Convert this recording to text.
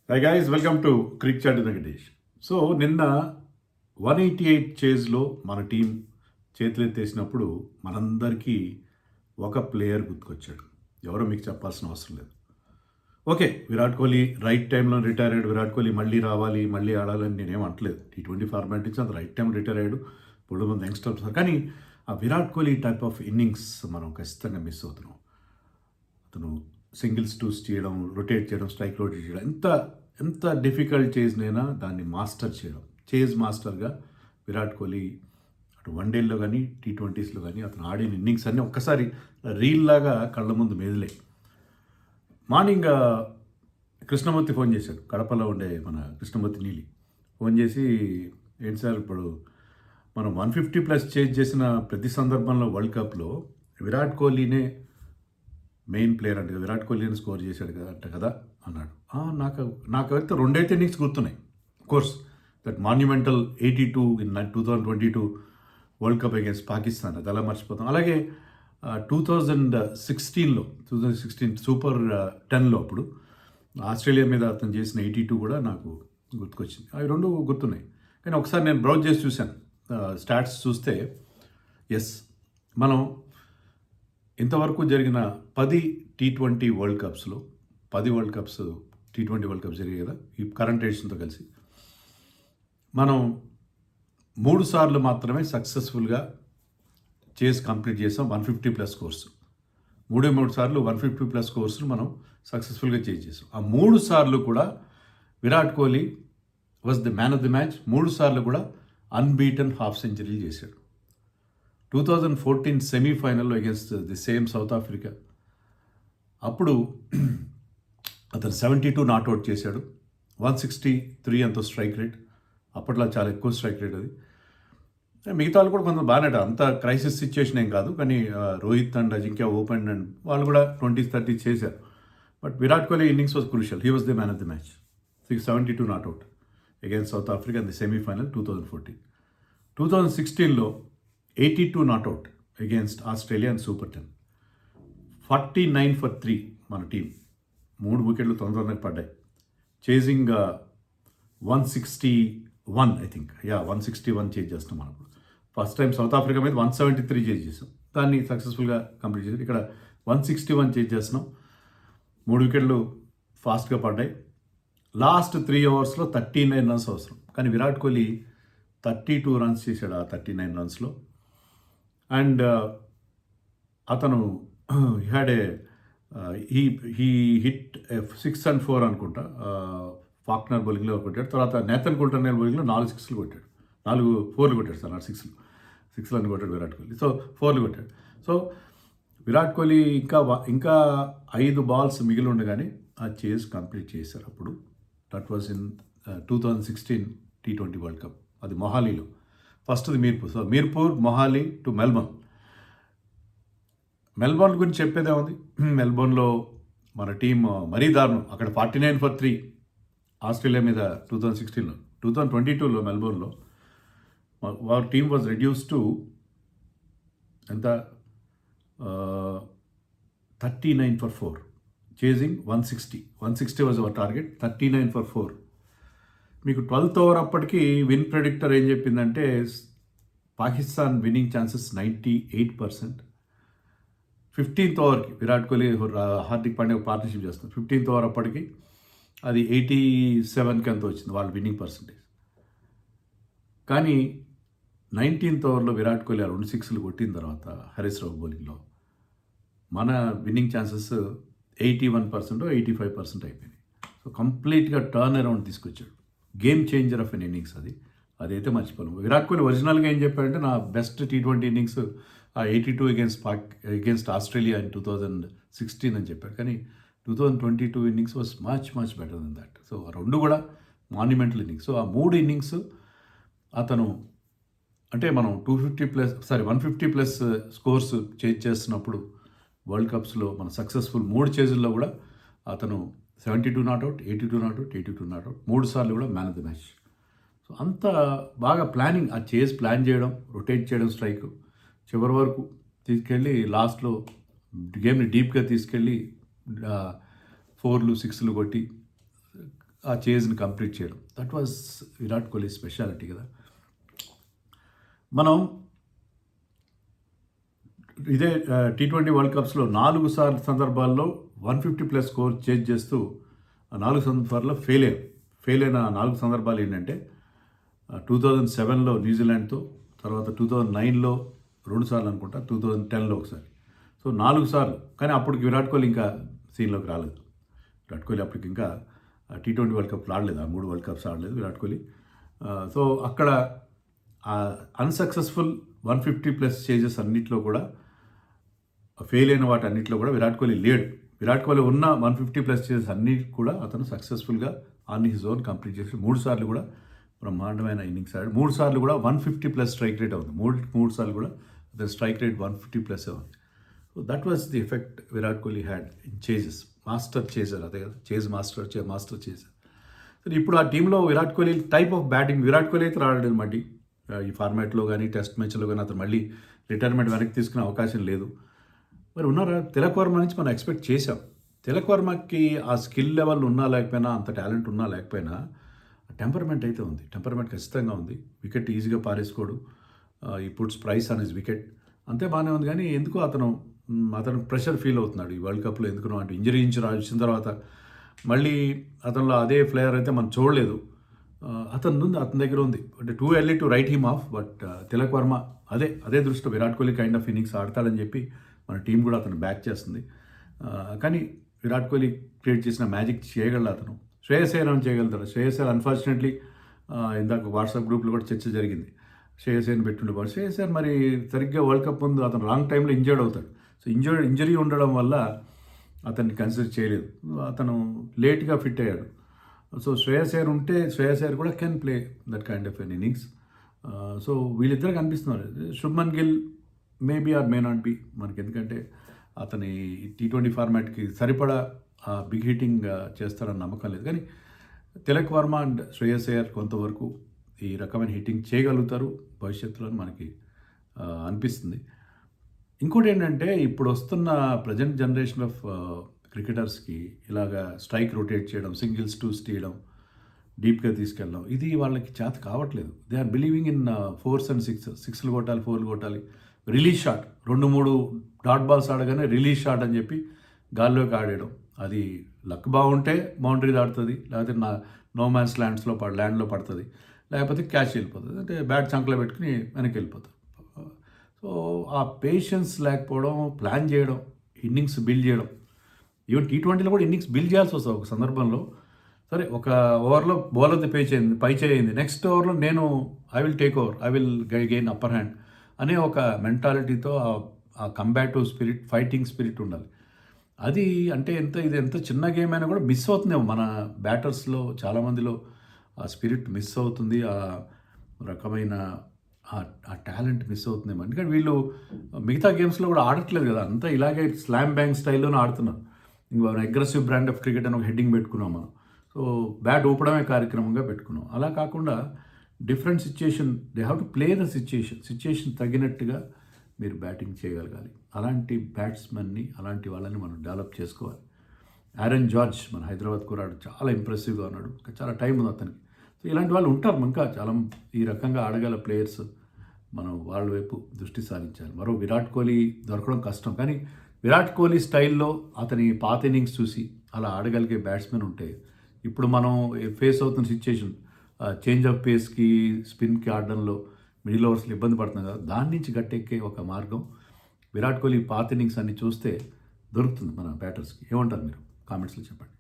High guys, welcome to Cric Chat Venkatesh. So నిన్న 188 చేజ్లో మన team చేతులెత్తేసినప్పుడు మనందరికీ ఒక ప్లేయర్ గుర్తుకొచ్చాడు. ఎవరో మీకు చెప్పాల్సిన అవసరం లేదు. ఓకే, విరాట్ కోహ్లీ రైట్ టైంలో రిటైర్ అయ్యాడు. విరాట్ కోహ్లీ మళ్ళీ రావాలి, మళ్ళీ ఆడాలని నేనేం అంటలేదు. T20 ఫార్మాట్ ఇచ్చి అది రైట్ టైం రిటైర్ అయ్యాడు. ఇప్పుడు మంది యంగ్స్టర్స్, కానీ ఆ Virat Kohli type of innings మనం ఖచ్చితంగా మిస్ అవుతున్నాం. అతను సింగిల్స్ టూస్ చేయడం, రొటేట్ చేయడం, స్ట్రైక్ రొటేట్ చేయడం, ఎంత డిఫికల్ట్ చేసినైనా దాన్ని మాస్టర్ చేయడం. చేజ్ మాస్టర్గా విరాట్ కోహ్లీ అటు వన్డేల్లో కానీ T20స్లో కానీ అతను ఆడిన ఇన్నింగ్స్ అన్నీ ఒక్కసారి రీల్ లాగా కళ్ళ ముందు మెదిలే. మార్నింగ్ కృష్ణమూర్తి ఫోన్ చేశాడు. కడపలో ఉండే మన కృష్ణమూర్తి నీలి ఫోన్ చేసి, ఏంటి సార్ ఇప్పుడు మనం 150+ చేజ్ చేసిన ప్రతి సందర్భంలో వరల్డ్ కప్లో విరాట్ కోహ్లీనే మెయిన్ ప్లేయర్ అంటే విరాట్ కోహ్లీని స్కోర్ చేశాడు కదా అంట కదా అన్నాడు. నాకైతే రెండైతే ఇన్నింగ్స్ గుర్తున్నాయి. Course that monumental 82 in 2022 world cup against Pakistan, అది అలా మర్చిపోతాం. అలాగే 2016 సూపర్ 10లో అప్పుడు ఆస్ట్రేలియా మీద అతను చేసిన 82 కూడా నాకు గుర్తుకొచ్చింది. అవి రెండు గుర్తున్నాయి. కానీ ఒకసారి నేను బ్రౌజ్ చేసి చూశాను, స్టాట్స్ చూస్తే ఎస్, మనం ఇంతవరకు జరిగిన 10 T20 వరల్డ్ కప్స్లో 10 world cups T20 world cups జరిగాయి కదా ఈ కరెంట్ ఎడిషన్తో కలిసి, మనం 3 సార్లు మాత్రమే సక్సెస్ఫుల్గా చేసి కంప్లీట్ చేసాం 150+ స్కోర్స్. 3 సార్లు 150+ స్కోర్స్ను మనం సక్సెస్ఫుల్గా చేసాం. ఆ 3 సార్లు కూడా Virat Kohli was the man of the match. 3 సార్లు కూడా అన్బీటన్ హాఫ్ సెంచరీలు చేశాడు. 2014 సెమీఫైనల్లో against the same South Africa, అప్పుడు అతను 72 నాట్అవుట్ చేశాడు. 163 అంత స్ట్రైక్ రేట్, అప్పట్లో చాలా ఎక్కువ స్ట్రైక్ రేట్ అది. మిగతా వాళ్ళు కూడా కొంత బాగానే, అంత క్రైసిస్ సిచ్యుయేషన్ ఏం కాదు, కానీ Rohit and Ajinkya open and వాళ్ళు కూడా 20-30 చేశారు. But Virat Kohli innings was crucial. He was the man of the match. 672 not out against south Africa in the semi-final 2014. 2016లో 82 not out against Australia and super 10. 49 for 3 మన టీం. 3 వికెట్లు తొందరగా పడ్డాయి. చేజింగ్ 161 ఐ థింక్, 161 చేజ్ చేస్తాం మనం. First time south Africa మీద 173 chase చేసాం, దాన్ని సక్సెస్ఫుల్గా కంప్లీట్ చేసాం. ఇక్కడ 161 చేజ్ చేస్తున్నాం. 3 వికెట్లు ఫాస్ట్గా పడ్డాయి. లాస్ట్ 3 ఓవర్స్లో 39 రన్స్ అవసరం, కానీ విరాట్ కోహ్లీ 32 రన్స్ చేశాడు ఆ 39 రన్స్లో. అండ్ అతను హ్యాడ్ హీ హిట్ 6 and 4 అనుకుంటా. ఫాక్నర్ బౌలింగ్లో కొట్టాడు. తర్వాత నేతన్ కుల్టర్నైల్ బౌలింగ్లో 4 సిక్స్లు కొట్టాడు. 4 4లు కొట్టాడు సార్, 6 సిక్స్లు కొట్టాడు విరాట్ కోహ్లీ. సో 4లు కొట్టాడు. సో విరాట్ కోహ్లీ ఇంకా 5 బాల్స్ మిగిలి ఉండగానే ఆ చేజ్ కంప్లీట్ చేశారు. అప్పుడు that was in 2016 T20 world cup. అది మొహాలీలో. ఫస్ట్ది Mirpur. So Mirpur, Mohali to Melbourne గురించి చెప్పేదే ఉంది. మెల్బోర్న్లో మన టీం మరీ దారుణం. అక్కడ 49 for 3 ఆస్ట్రేలియా మీద 2016లో. 2022లో మెల్బోర్న్లో our team was reduced to ఎంత, 39 for 4 chasing 160 was our target. 39 for 4. మీకు 12th ఓవర్ అప్పటికి విన్ ప్రెడిక్టర్ ఏం చెప్పిందంటే పాకిస్తాన్ విన్నింగ్ ఛాన్సెస్ 98%. 15th ఓవర్కి విరాట్ కోహ్లీ హార్దిక్ పాండ్యా పార్ట్నర్షిప్ చేస్తారు. 15th ఓవర్ అప్పటికి అది 87కి అంత వచ్చింది వాళ్ళ విన్నింగ్ పర్సంటేజ్. కానీ 19th ఓవర్లో విరాట్ కోహ్లీ 2 సిక్స్లు కొట్టిన తర్వాత హరీష్ రావు బౌలింగ్లో మన విన్నింగ్ ఛాన్సెస్ 81% 85% అయిపోయినాయి. సో కంప్లీట్గా టర్న్ అరౌండ్ తీసుకొచ్చాడు. Game changer of an innings అదైతే మర్చిపోలేము. విరాట్ కోహ్లీ ఒరిజినల్గా ఏం చెప్పాడంటే నా best T20 innings 82 against Australia in 2016 అని చెప్పాడు. కానీ 2022 innings was much better than that. So ఆ రెండు కూడా మాన్యుమెంటల్ ఇన్నింగ్స్. సో ఆ 3 ఇన్నింగ్స్ అతను, అంటే మనం 150+ స్కోర్స్ చేస్తున్నప్పుడు వరల్డ్ కప్స్లో మన సక్సెస్ఫుల్ 3 చేజుల్లో కూడా అతను 72 నాట్అవుట్, 82 నాట్అవుట్, 82 నాట్అవుట్, 3 సార్లు కూడా man of the match. So అంత బాగా ప్లానింగ్, ఆ చేజ్ ప్లాన్ చేయడం, రొటేట్ చేయడం, స్ట్రైక్ చివరి వరకు తీసుకెళ్ళి లాస్ట్లో గేమ్ని డీప్గా తీసుకెళ్ళి 4లు 6లు కొట్టి ఆ చేజ్ని కంప్లీట్ చేయడం. That was Virat Kohli speciality కదా. మనం ఇదే T20 వరల్డ్ కప్స్లో 4 సార్లు సందర్భాల్లో 150+ స్కోర్ చేజ్ చేస్తూ 4 సందర్భాల్లో ఫెయిల్ అయిన 4 సందర్భాలు ఏంటంటే 2007లో న్యూజిలాండ్తో, తర్వాత 2009లో 2 సార్లు అనుకుంటా, 2010లో ఒకసారి. సో 4 సార్లు. కానీ అప్పటికి విరాట్ కోహ్లీ ఇంకా సీన్లోకి రాలేదు. విరాట్ కోహ్లీ అప్పటికి ఇంకా T20 వరల్డ్ కప్ ఆడలేదు, ఆ 3 వరల్డ్ కప్స్ ఆడలేదు విరాట్ కోహ్లీ. సో అక్కడ అన్సక్సెస్ఫుల్ 150+ చేజెస్ అన్నింటిలో కూడా, ఫెయిల్ అయిన వాటి అన్నింటిలో కూడా విరాట్ కోహ్లీ లేడు. విరాట్ కోహ్లీ ఉన్న 150+ చేజెస్ అన్నీ కూడా అతను సక్సెస్ఫుల్గా ఆన్ హిజ్ ఓన్ కంప్లీట్ చేసి 3 సార్లు కూడా బ్రహ్మాండమైన ఇన్నింగ్స్ ఆడాడు. 3 సార్లు కూడా 150+ స్ట్రైక్ రేట్ అవుతుంది. 3 సార్లు కూడా అతని స్ట్రైక్ రేట్ 150+ ఉంది. So that was the effect Virat Kohli had in chases. Master chaser, అదే కదా, చేజ్ మాస్టర్ చేజర్. సో ఇప్పుడు ఆ టీంలో Virat Kohli type of batting, Virat Kohli అయితే రావడం మళ్ళీ ఈ ఫార్మాట్లో కానీ టెస్ట్ మ్యాచ్లో కానీ అతను మళ్ళీ రిటైర్మెంట్ వెనక్కి తీసుకునే అవకాశం లేదు. మరి ఉన్నారా? తిలక్ వర్మ నుంచి మనం ఎక్స్పెక్ట్ చేసాం. తిలక్ వర్మకి ఆ స్కిల్ లెవెల్ ఉన్నా లేకపోయినా, అంత టాలెంట్ ఉన్నా లేకపోయినా, టెంపర్మెంట్ అయితే ఉంది. టెంపర్మెంట్ ఖచ్చితంగా ఉంది. వికెట్ ఈజీగా పారేసుకోడు. ఈ puts price on his wicket, అంతే బాగానే ఉంది. కానీ ఎందుకో అతను ప్రెషర్ ఫీల్ అవుతున్నాడు ఈ వరల్డ్ కప్లో. ఎందుకునో అంటే ఇంజరీ వచ్చిన తర్వాత మళ్ళీ అతనిలో అదే ప్లేయర్ అయితే మనం చూడలేదు. అతని దగ్గర ఉంది. అంటే too early to write him off. But Tilak Varma అదే దృష్టిలో Virat Kohli kind of innings ఆడతాడని చెప్పి మన టీం కూడా అతను బ్యాక్ చేస్తుంది. కానీ విరాట్ కోహ్లీ క్రియేట్ చేసిన మ్యాజిక్ చేయగలడు అతను. శ్రేయస్ అయ్యర్ చేయగలుగుతాడు. శ్రేయస్ అయ్యర్ అన్ఫార్చునేట్లీ ఇందాక వాట్సాప్ గ్రూప్లో కూడా చర్చ జరిగింది. శ్రేయస్ అయ్యర్ని పెట్టుండేవాడు. శ్రేయస్ అయ్యర్ మరి సరిగ్గా వరల్డ్ కప్ ముందు అతను రాంగ్ టైంలో ఇంజర్డ్ అవుతాడు. సో ఇంజరీ ఉండడం వల్ల అతన్ని కన్సిడర్ చేయలేదు. అతను లేట్గా ఫిట్ అయ్యాడు. సో శ్రేయస్ అయ్యర్ కూడా can play that kind of an innings. So వీళ్ళిద్దరు కనిపిస్తున్నారు. Shubman Gill maybe or may not be మనకి, ఎందుకంటే అతని T20 ఫార్మాట్కి సరిపడా బిగ్ హిట్టింగ్ చేస్తారని నమ్మకం లేదు. కానీ తిలక్ వర్మ అండ్ శ్రేయస్ అయ్యర్ కొంతవరకు ఈ రకమైన హిట్టింగ్ చేయగలుగుతారు భవిష్యత్తులో మనకి అనిపిస్తుంది. ఇంకోటి ఏంటంటే ఇప్పుడు వస్తున్న ప్రజెంట్ జనరేషన్ ఆఫ్ క్రికెటర్స్కి ఇలాగా స్ట్రైక్ రొటేట్ చేయడం, సింగిల్స్ టూస్ తీయడం, డీప్గా తీసుకెళ్ళడం, ఇది వాళ్ళకి చేత కావట్లేదు. They are believing in 4s and 6s, 6లు కొట్టాలి, 4లు కొట్టాలి, రిలీజ్ షాట్ 2-3 డాట్ బాల్స్ ఆడగానే రిలీజ్ షాట్ అని చెప్పి గాల్లోకి ఆడేయడం. అది లక్ బాగుంటే బౌండరీ దాటుతుంది, లేకపోతే నో మ్యాన్స్ ల్యాండ్లో పడుతుంది, లేకపోతే క్యాచ్ వెళ్ళిపోతుంది, అంటే బ్యాట్ చంకలో పెట్టుకుని వెనక్కి వెళ్ళిపోతుంది. సో ఆ పేషెన్స్ లేకపోవడం, ప్లాన్ చేయడం, ఇన్నింగ్స్ బిల్డ్ చేయడం, ఈవెన్ T20లో కూడా ఇన్నింగ్స్ బిల్డ్ చేయాల్సి వస్తుంది ఒక సందర్భంలో. సరే, ఒక ఓవర్లో బౌలర్ది పై చేయింది, నెక్స్ట్ ఓవర్లో I will take over, I will gain upper hand అనే ఒక మెంటాలిటీతో ఆ కంబాటివ్ స్పిరిట్, ఫైటింగ్ స్పిరిట్ ఉండాలి. అది అంటే ఇది ఎంత చిన్న గేమ్ అయినా కూడా మిస్ అవుతుందేమో మన బ్యాటర్స్లో చాలామందిలో. ఆ స్పిరిట్ మిస్ అవుతుంది, ఆ రకమైన ఆ టాలెంట్ మిస్ అవుతుందేమో. ఎందుకంటే వీళ్ళు మిగతా గేమ్స్లో కూడా ఆడట్లేదు కదా, అంతా ఇలాగే స్లామ్ బ్యాంగ్ స్టైల్లోనే ఆడుతున్నారు. ఇంకో అగ్రెసివ్ బ్రాండ్ ఆఫ్ క్రికెట్ అని ఒక హెడ్డింగ్ పెట్టుకున్నాం మనం. సో బ్యాట్ ఊపడమే కార్యక్రమంగా పెట్టుకున్నాం. అలా కాకుండా different situation, they have to play the situation తగినట్టుగా మీరు బ్యాటింగ్ చేయగలగాలి. అలాంటి బ్యాట్స్మెన్ని, అలాంటి వాళ్ళని మనం డెవలప్ చేసుకోవాలి. ఆరెన్ జార్జ్ మన హైదరాబాద్ కుర్రాడు, చాలా ఇంప్రెసివ్గా ఉన్నాడు. చాలా టైం ఉంది అతనికి. సో ఇలాంటి వాళ్ళు ఉంటారు ఇంకా చాలా, ఈ రకంగా ఆడగల ప్లేయర్స్. మనం వాళ్ళ వైపు దృష్టి సారించాలి. మరో విరాట్ కోహ్లీ దొరకడం కష్టం, కానీ విరాట్ కోహ్లీ స్టైల్లో అతని పాత ఇన్నింగ్స్ చూసి అలా ఆడగలిగే బ్యాట్స్మెన్ ఉంటే, ఇప్పుడు మనం ఫేస్ అవుతున్న సిచ్యుయేషన్, చేంజ్ ఆఫ్ పేస్కి, స్పిన్కి ఆడడంలో మిడిల్ ఓవర్స్లో ఇబ్బంది పడుతుంది కదా, దాని నుంచి గట్టెక్కే ఒక మార్గం విరాట్ కోహ్లీ పాత ఇన్నింగ్స్ అన్ని చూస్తే దొరుకుతుంది మన బ్యాటర్స్కి. ఏమంటారు మీరు? కామెంట్స్లో చెప్పండి.